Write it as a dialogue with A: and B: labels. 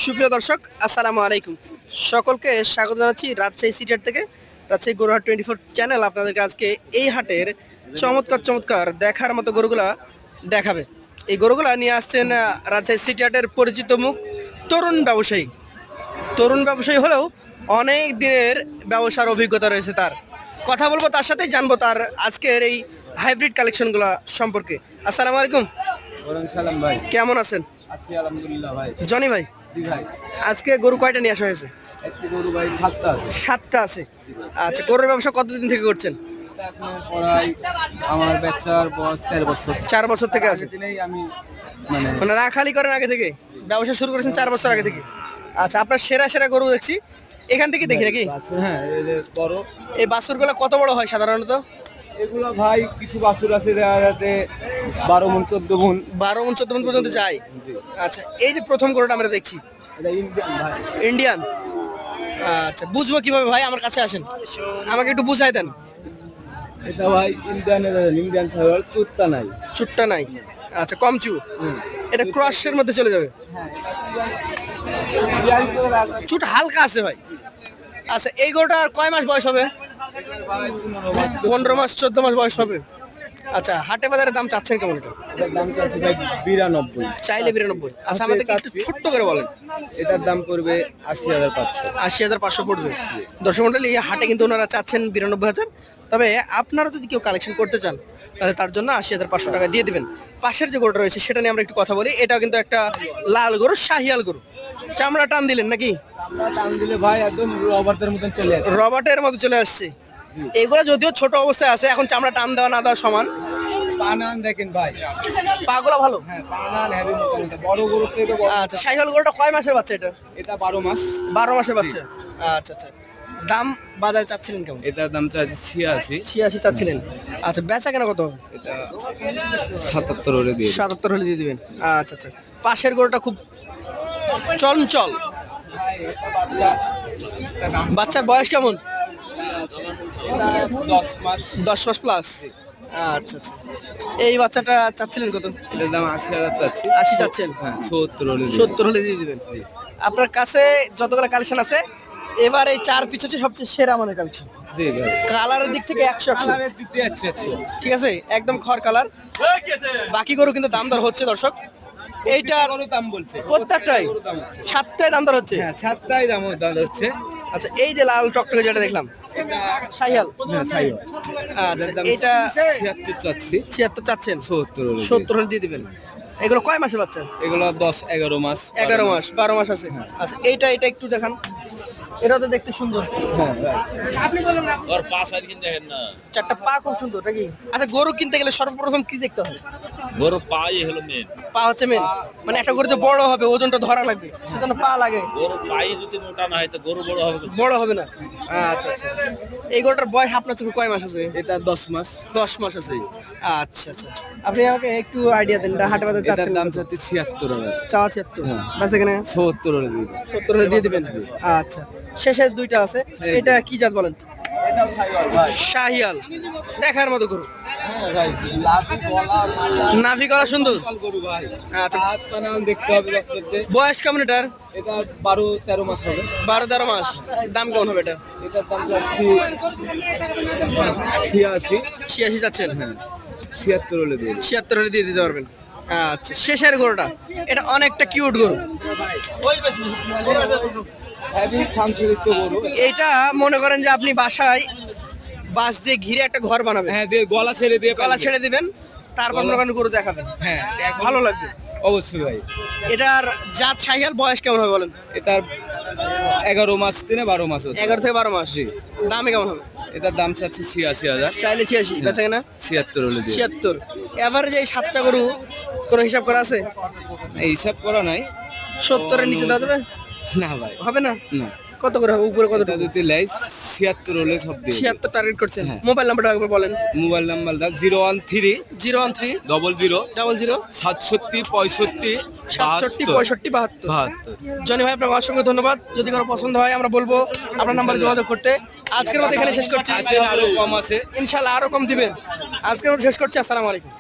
A: সুপ্রিয় দর্শক, আসসালামু আলাইকুম। সকলকে স্বাগত জানাচ্ছি রাজশাহী সিটি হাট থেকে। রাজশাহী গরুহাট 24 চ্যানেল আপনাদেরকে আজকে এই হাটের চমৎকার চমৎকার দেখার মতো গরুগুলা দেখাবে। এই গরুগুলা নিয়ে আসছেন রাজশাহী সিটি হাটের পরিচিত মুখ তরুণ ব্যবসায়ী হলেও অনেক দিনের ব্যবসার অভিজ্ঞতা রয়েছে তার। কথা বলবো তার সাথেই, জানবো তার আজকের এই হাইব্রিড কালেকশনগুলো সম্পর্কে। আসসালামু আলাইকুম।
B: সালাম ভাই,
A: কেমন আছেন?
B: আছি আলহামদুলিল্লাহ ভাই।
A: জনি ভাই,
B: জি ভাই,
A: আজকে গরু কয়টা নিয়ে আসা হয়েছে?
B: একটি গরু ভাই 7টা আছে।
A: 7টা আছে। আচ্ছা, গরুর ব্যবসা কতদিন থেকে করছেন?
B: এটা আপনার পড়াই আমার বাচ্চার বয়স 4 বছর।
A: 4 বছর থেকে আছে।
B: দিনেই আমি
A: মানে রাখালি করেন আগে থেকে, ব্যবসা শুরু করেছেন 4 বছর আগে থেকে। আচ্ছা, আপনার সেরা সেরা গরু দেখছি এখান থেকে দেখি নাকি?
B: হ্যাঁ, এই যে বড়
A: এই বাছুরগুলো কত বড় হয় সাধারণত?
B: এগুলো ভাই কিছু বাছুর আছে দেখা যাতে 12 মণ 14 মণ।
A: 12 মণ 14 মণ পর্যন্ত যায়। আচ্ছা, এই যে প্রথম গরুটা আমরা দেখছি
B: এটা ইন্ডিয়ান ভাই।
A: ইন্ডিয়ান। আচ্ছা, বুঝবো কিভাবে ভাই? আমার কাছে আসেন, আমাকে একটু বুঝাই দেন।
B: এটা ভাই ইন্ডিয়ান ছাগল, চুটটা নাই।
A: চুটটা নাই। আচ্ছা, কম চু। এটা ক্রসের মধ্যে চলে যাবে। চুট হালকা আছে ভাই। আচ্ছা, এই গরুটার কয় মাস বয়স হবে? 15 মাস 14 মাস বয়স হবে। আচ্ছা, হাটে বাজারে দাম চাচ্ছেন কেমন এটা?
B: এটার দাম চাচ্ছি ভাই 92।
A: চাইলে 92। আচ্ছা, আমাদের একটু ছোট্ট করে বলেন।
B: এটার দাম পড়বে 80,500।
A: 80,500 পড়বে। দর্শক মণ্ডলী, এই হাটে কিন্তু ওনারা চাচ্ছেন 92,000। তবে আপনারা যদি কেউ কালেকশন করতে চান তাহলে তার জন্য 80,500 টাকা দিয়ে দিবেন। পাশের যে গরুটা রয়েছে সেটা নিয়ে আমরা একটু কথা বলি। এটাও কিন্তু একটা লাল গরু, শাহিয়াল গরু। চামড়া টান দিলেন নাকি?
B: টান দিলে ভাই একদম রবার্টের মতন চলে আসে।
A: রবার্টের মতো চলে আসছে। এগুলো যদিও ছোট অবস্থায় আছে, এখন চামড়া টান দেওয়া না দেওয়া সমান।
B: পানান দেখেন ভাই,
A: পাগুলো ভালো।
B: হ্যাঁ পানান হেভি মোটামুটি বড় গরু থেকে বড়।
A: আচ্ছা, শাহিওয়াল গরুটা কয় মাসের বাচ্চা এটা?
B: এটা 12 মাস।
A: 12 মাসের বাচ্চা। আচ্ছা আচ্ছা, দাম বাজারে চাচ্ছিলেন কেমন?
B: এটার দাম চাইছে 86।
A: 86 চাচ্ছিলেন। আচ্ছা, বেচা কেন কত?
B: এটা 77 হলে দিয়ে
A: 77 হলে দিয়ে দিবেন। আচ্ছা আচ্ছা, পাশের গরুটা খুব চঞ্চল। বাচ্চার বয়স কেমন?
B: 10 মাস।
A: 10 মাস প্লাস। আচ্ছা আচ্ছা, এই বাচ্চাটা চাচ্ছিলেন কত?
B: এটার দাম 80,000 চাচ্ছি।
A: 80 চাচ্ছেন?
B: হ্যাঁ 70 হলে
A: 70 হলে দিয়ে দিবেন। আপনার কাছে যতগুলো কালেকশন আছে, এবার এই 4 পিস হচ্ছে সবচেয়ে সেরা মানের কালেকশন।
B: জি ভাই,
A: কালারের দিক থেকে 100
B: কালারের দিতে যাচ্ছে 100।
A: ঠিক আছে, একদম খড় কালার। বাকি গরু কিন্তু দাম দর হচ্ছে দর্শক। এইটা
B: গরু দাম বলছে
A: প্রত্যেকটাই
B: গরু দাম হচ্ছে।
A: 7টায় দাম দর হচ্ছে।
B: হ্যাঁ 7টাই দাম হচ্ছে।
A: আচ্ছা, এই যে লাল টকটকে যেটা দেখলাম শাহিয়াল।
B: হ্যাঁ সাইও।
A: আচ্ছা, এটা
B: 76 চাচ্ছি।
A: 76 চাচ্ছেন?
B: 70 হলে
A: 70 হলে দিয়ে দিবেন। এগুলো কয় মাসের বাচ্চা?
B: এগুলো 10-11 মাস।
A: 11 মাস 12 মাস আছে। আচ্ছা, এটা একটু দেখান। এটা তো দেখতে সুন্দর।
B: হ্যাঁ
A: আপনি বলেন না, ওর পা সাইড কিনতে দেখেন না, চারটা পা খুব সুন্দর নাকি? আচ্ছা, গরু কিনতে গেলে সর্বপ্রথম কি দেখতে হবে?
C: গরু পাই হলো মেন।
A: পা হচ্ছে মেন। মানে একটা গরু যে বড় হবে, ওজনটা ধরা লাগবে, সেজন্য পা লাগে।
C: গরু পাই যদি মোটা না হয় তো গরু বড় হবে।
A: বড় হবে না। আচ্ছা আচ্ছা, এই গরুটার বয়স আপনার চোখে কয় মাস আছে?
B: এটা 10 মাস।
A: 10 মাস আছে। আচ্ছা আচ্ছা, আপনি আমাকে একটু আইডিয়া দেন, এটা হাটে বাজারে
B: এটার
A: চাচ্ছেন
B: দাম
A: কত?
B: চাচ্ছি 76 টাকা।
A: চাওয়া 76। বাস এখানে
B: 70 হলে দিয়ে
A: 70 হলে দিয়ে দিবেন। আচ্ছা, শেষের দুইটা আছে। এটা কি জাত বলেন?
B: এটা সাইওয়াল ভাই।
A: শাহিয়াল। দেখার মতো গরু,
B: হ্যাঁ ভাই, লাভি গলা
A: নাভি গলা সুন্দর।
B: গরু ভাই।
A: আচ্ছা,
B: হাত পানান দেখতে হবে বাচ্চাতে।
A: বয়স কেমন এটার?
B: এটা 12-13 মাস হবে।
A: 12-13 মাস। দাম কেমন হবে এটা?
B: এটার দাম চাচ্ছি 86।
A: 86 চাচ্ছেন?
B: 76 হলে দিয়ে
A: 76 হলে দিয়ে দিতে পারবেন। আচ্ছা, শেষের গরুটা, এটা অনেকটা কিউট গরু।
B: হেভি সামচরিত্র গরু।
A: এটা মনে করেন যে আপনি বাসায় বাঁশ দিয়ে ঘিরে একটা ঘর বানাবেন।
B: হ্যাঁ দিয়ে গলা ছেড়ে দিয়ে
A: গলা ছেড়ে দিবেন, তারপর মনে করেন গরু দেখাবেন।
B: হ্যাঁ
A: ভালো লাগবে
B: অবশ্যই ভাই।
A: এটার জাত শাহিয়াল। বয়স কেমন হবে বলেন?
B: এটার 11 মাস থেকে 12 মাস হচ্ছে।
A: 11 থেকে 12 মাস।
B: জি।
A: দামে কেমন হবে?
B: এটার দাম চাচ্ছি 86,000।
A: চাইলে 86, বেচা কেনা
B: 76 হলে দিয়ে
A: 76। এভারেজ এই 7টা গরু কোনো হিসাব করা আছে?
B: এই হিসাব করা নাই।
A: 70-এর নিচে দেওয়া যাবে?
B: না ভাই,
A: হবে না।
B: না।
A: কত করে হবে? উপরে কত?
B: এটা যদি লাই 76 হলে সব দিয়ে
A: 76 টার্গেট করছেন।
B: হ্যাঁ।
A: মোবাইল নাম্বারটা একবার বলেন।
B: মোবাইল নাম্বার দাও 013
A: 013
B: 00
A: 00
B: 67 65
A: 67 65 72।
B: 72।
A: জনি ভাই, আপনাকে অসংখ্য ধন্যবাদ। যদি কারো পছন্দ হয় আমরা বলবো আপনার নাম্বারে যোগাযোগ করতে। আজকের মতো এখানে শেষ করছি।
B: আছে আরো কম আছে।
A: ইনশাআল্লাহ আরো কম দিবেন। আজকের মতো শেষ করছি। আসসালামু আলাইকুম।